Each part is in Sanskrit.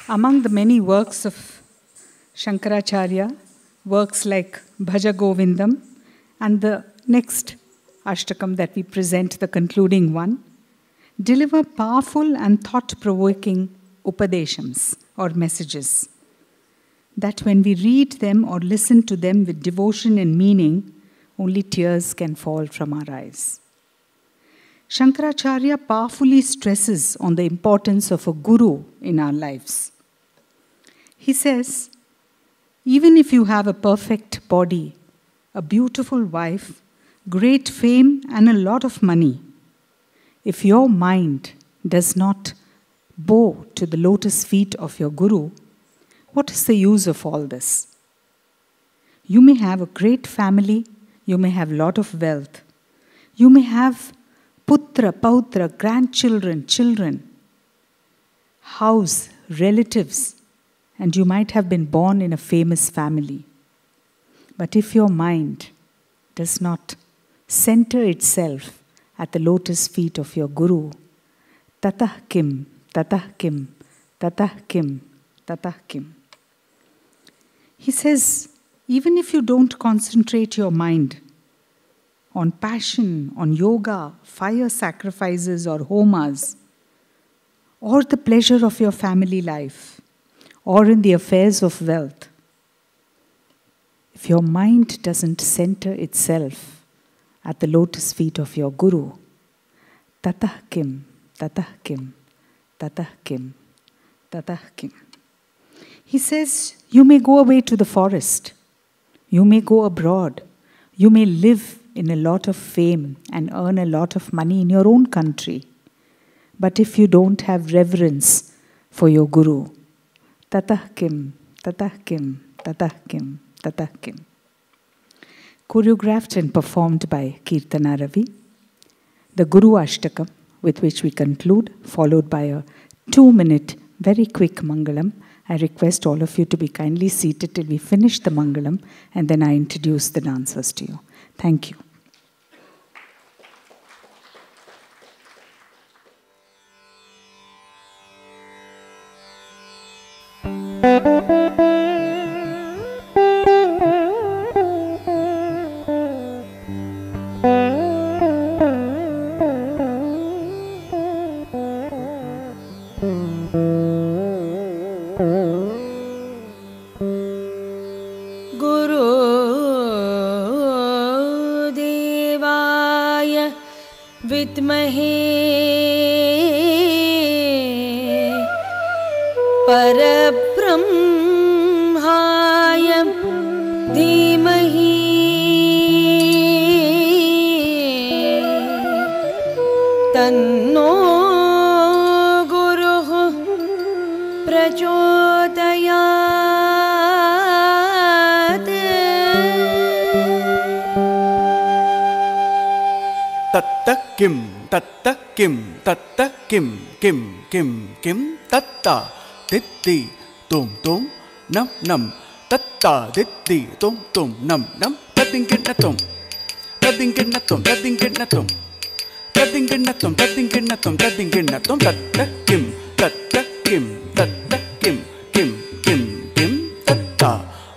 Among the many works of Shankaracharya, works like Bhaja Govindam and the next Ashtakam that we present, the concluding one, deliver powerful and thought-provoking upadeshams or messages that when we read them or listen to them with devotion and meaning, only tears can fall from our eyes. Shankaracharya powerfully stresses on the importance of a guru in our lives. He says, even if you have a perfect body, a beautiful wife, great fame, and a lot of money, if your mind does not bow to the lotus feet of your guru, what is the use of all this? You may have a great family, you may have a lot of wealth, you may have putra, pautra, grandchildren, children, house, relatives, and you might have been born in a famous family. But if your mind does not center itself at the lotus feet of your guru, tatah kim, tatah kim, tatah kim, tatah kim. He says, even if you don't concentrate your mind on passion, on yoga, fire sacrifices or homas, or the pleasure of your family life, or in the affairs of wealth, if your mind doesn't center itself at the lotus feet of your guru, tatah kim, tatah kim, tatah kim, tatah kim. He says, you may go away to the forest, you may go abroad, you may live in a lot of fame and earn a lot of money in your own country. But if you don't have reverence for your guru, tatah kim, tatah kim, tatah kim, tatah kim. Choreographed and performed by Kirtana Ravi, the Guru Ashtakam, with which we conclude, followed by a 2-minute, very quick Mangalam. I request all of you to be kindly seated till we finish the Mangalam, and then I introduce the dancers to you. Thank you. Tatta kim, tatta kim, kim, kim, kim, tatta, titti, tum, tum, nam, nam, tatta, titti, tum, tum, nam, nam, tatinkinnatum, tatinkinnatum, tatinkinnatum, tatinkinnatum, tatinkinnatum, tatinkinnatum, tatta kim, tatta kim, tatta kim, kim, kim, kim, tatta,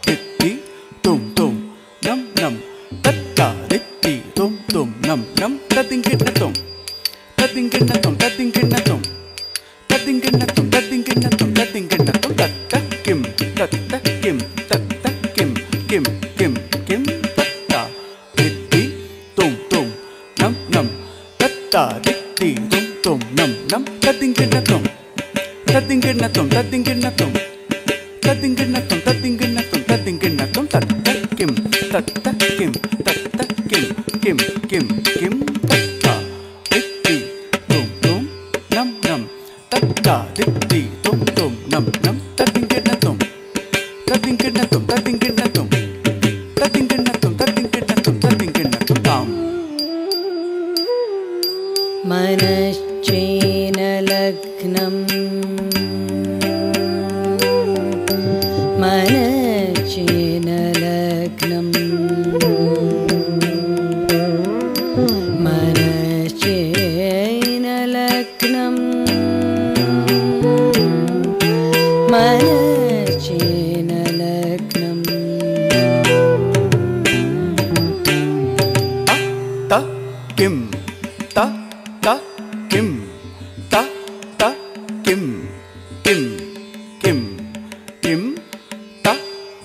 titti, tum, tum, nam, nam, tatta, titti, tum, tum, nam, nam, tatinkinnatum. Tatinkinnatum, tatinkinnatum, tatinkinnatum, tatinkinnatum, tatinkinnatum, tatta kim, tatta kim, tatta kim, kim, kim, kim, tatta, titti, tum, tum, nam, nam, tatta, titti, tum, tum, nam, nam, tatinkinnatum, tatinkinnatum, tatinkinnatum, tatinkinnatum, tatinkinnatum, tatinkinnatum, tatta kim, tatta kim, tatta kim, kim, kim, kim, tatta. Tatta, titti, tum, tum, nam, nam, tatinkinnatum, tatinkinnatum, tatinkinnatum, tatinkinnatum, tatinkinnatum, tatinkinnatum, tam. Manashchena lagnam, manashchena lagnam, manashchena lagnam. मनश्चेन लग्नम् ta kim ta ta kim ta ta kim kim kim kim ta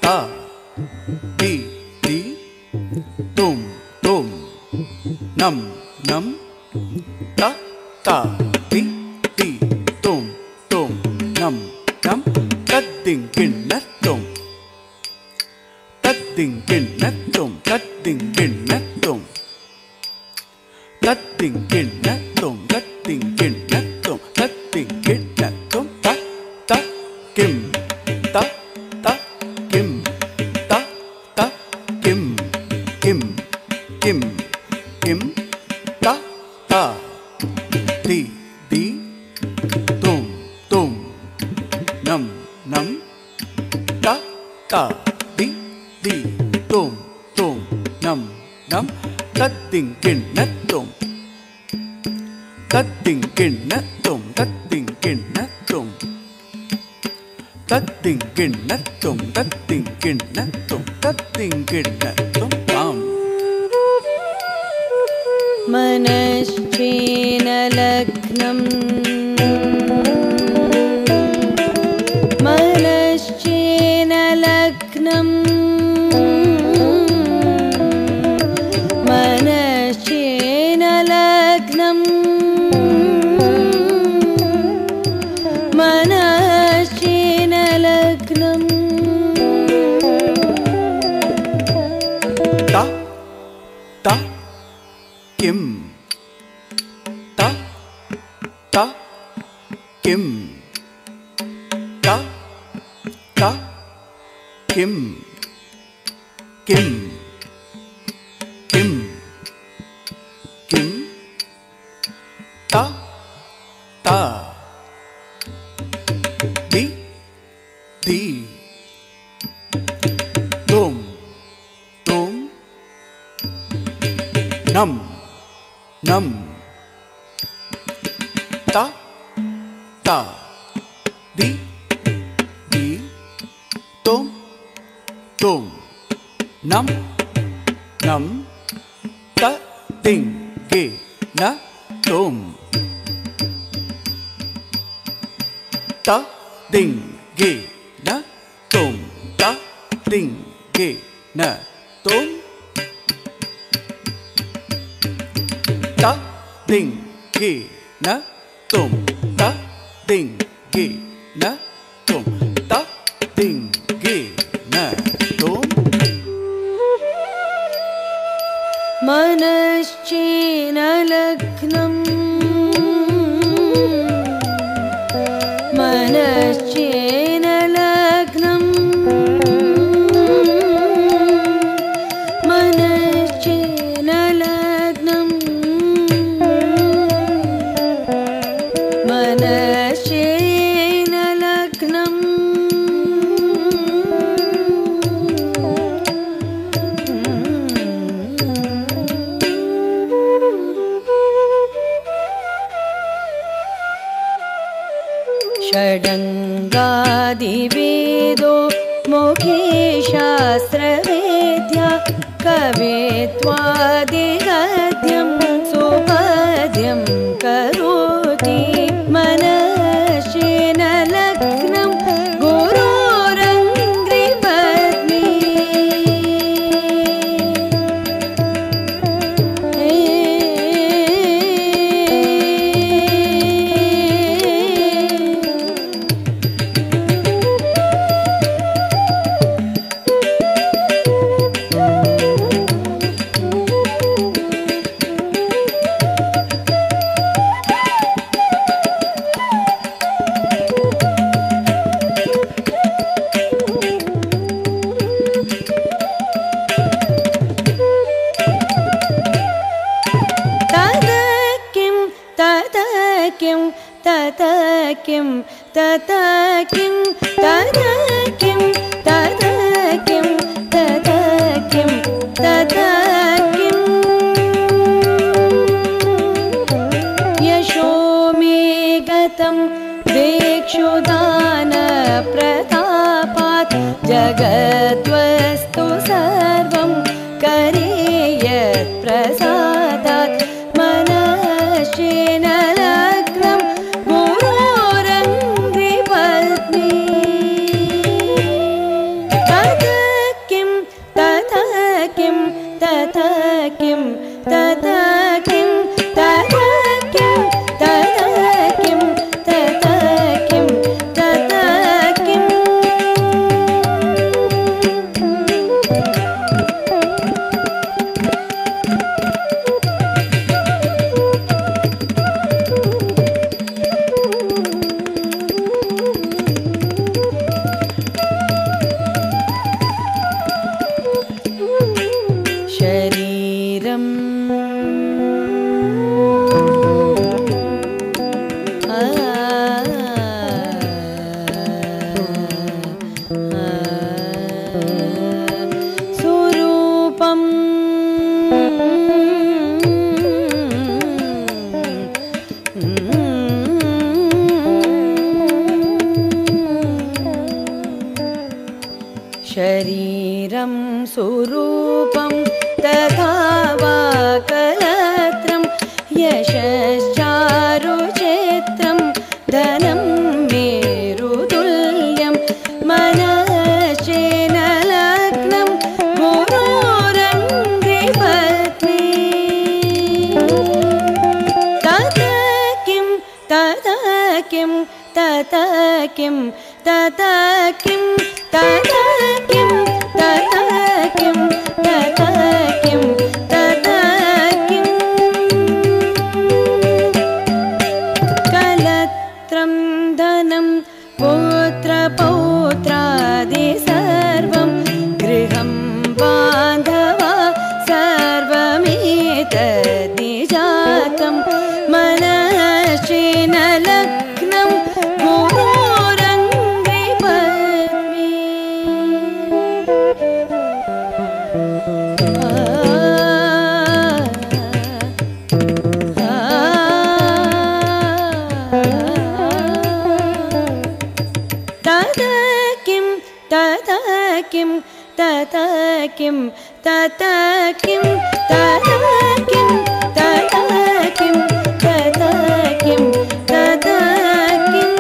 ta ti ti tum tum nam nam ta ta ti ti tum tum nam nam tadding kinnatum tadding kinnatum tadding kinnatum tadding kinnatum tadding kinnatum tadding kinnatum ta ta kim ta ta kim ta ta kim kim kim kim ta ta ti ti tum tum nam nam ta ta ti ti tum tum nam nam tadding kinnatum tadding kinnatum tadding kinnatum tadding kinnatum tadding kinnatum tadding kinnatum tam मनश्चेन लग्नम् मनश्चेन लग्नम् मनश्चेन लग्नम् मनश्चेन लग्नम् ta ta kim ta ta kim ta ta kim kim kim kim ta ta di di tum tum nam nam ta ta di di tum tum nam nam ta ding ge na tum ta ding ge na tum ta ding ge na tum ta ding ge na tum ta ding ge na tum ta ding ge na tum मनश्चेन लग्नम् मनश्चेन लग्नम् मनश्चेन लग्नम् मनश्चेन लग्नम् षडङ्गादिवेदो मुखे शास्त्रवेद्या कवित्वादिगद्यं सुपद्यं करोति मनश्चेन लग्नं गुरोरङ्घ्रिपद्मे ततकिं ततकिं ततकिं ततकिं ततकिं ततकिं यशो मे गतं वेक्षुदानप्रतापात् जगद्वस्तु सर्वं करेयत्प्रसादात् मनश्चेन लग्नं गुरोरङ्घ्रिपत्नी तत किं तत किं तत किं तत किं तत किं तत किं तत किं तत किं शरीरम् स्वरूपम् शरीरं स्वरूपं तथा वा कलत्रं यशश्चारुचित्रं धनं मेरुतुल्यं मनश्चेन लग्नं गुरोरङ्घ्रिपत्नी तत किं तत किं तत किं तत किं तत किं तत किं तत किं तत किं कलत्रं धनं पुत्रपौत्रादि सर्वं गृहं बान्धवा सर्वमेतद्निजातं मनश्चेन लग्नं गुरोरङ्घ्रिपत्नी तत किं तत किं तत किं तत किं तत किं तत किं तत किं तत किं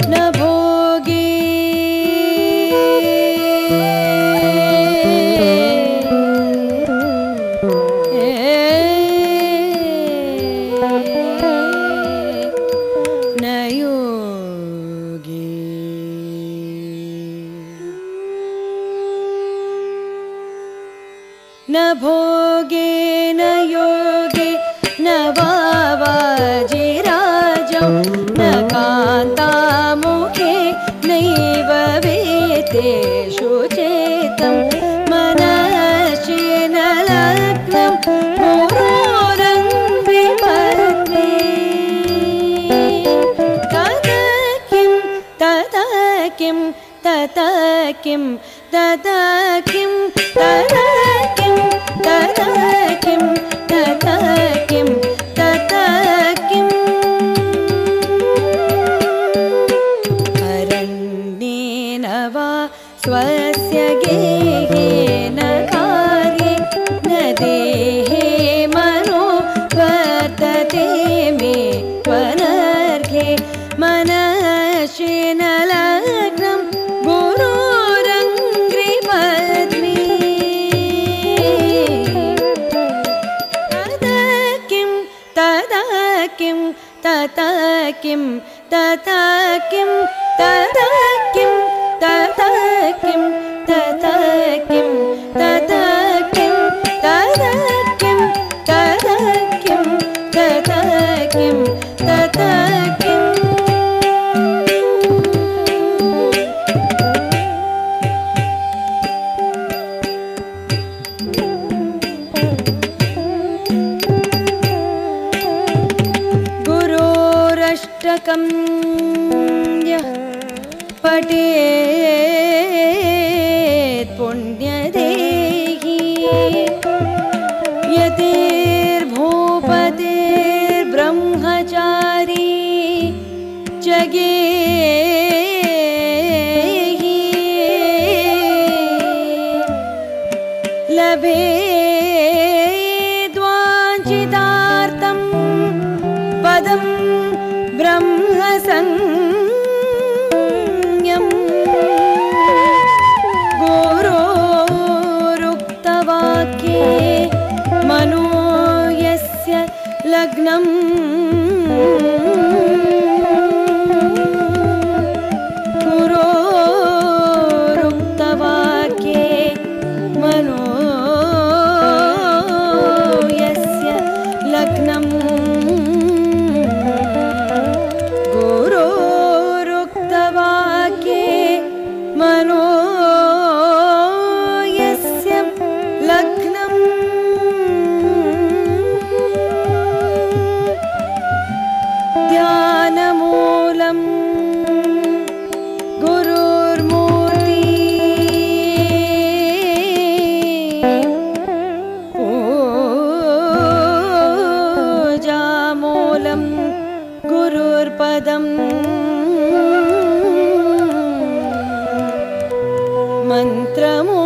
न भोगे न योगे न भोगे न योगे न वावाजिराजौ न कान्तामुखे नैव वेतेषु चेतं मनश्चेन लग्नं गुरोरङ्घ्रिपत्नी तत किं तत किं तत किं तत किं तत किं तत किं तत किं तत किं अरण्येन वा स्वस्य गेहेन कार्ये न देहे मनो वर्तते मे त्वनर्घे मनश्चेन लग्नं गुरोरङ्घ्रिपत्नी तत किं तत किं तत किं तत किं तत किं तत किं तत किं तत किं तत किं तत किं तत किं तत किं अष्टकं यः पठेत् पुण्यदेही यतिर्भूपतिर्ब्रह्मचारी जगेहि लभेद्वाञ्छितार्थं पदं ब्रह्मसंज्ञं गुरोरुक्तवाक्ये मनो यस्य लग्नं गुरोरुक्तवाक्ये मनो यस्य लग्नं गुरोरुक्तवाक्ये मनो यस्य लग्नं ध्यानमूलं गुरुर्मूर्ति पूजामूलं गुरुर्पदं मन्त्रमूलं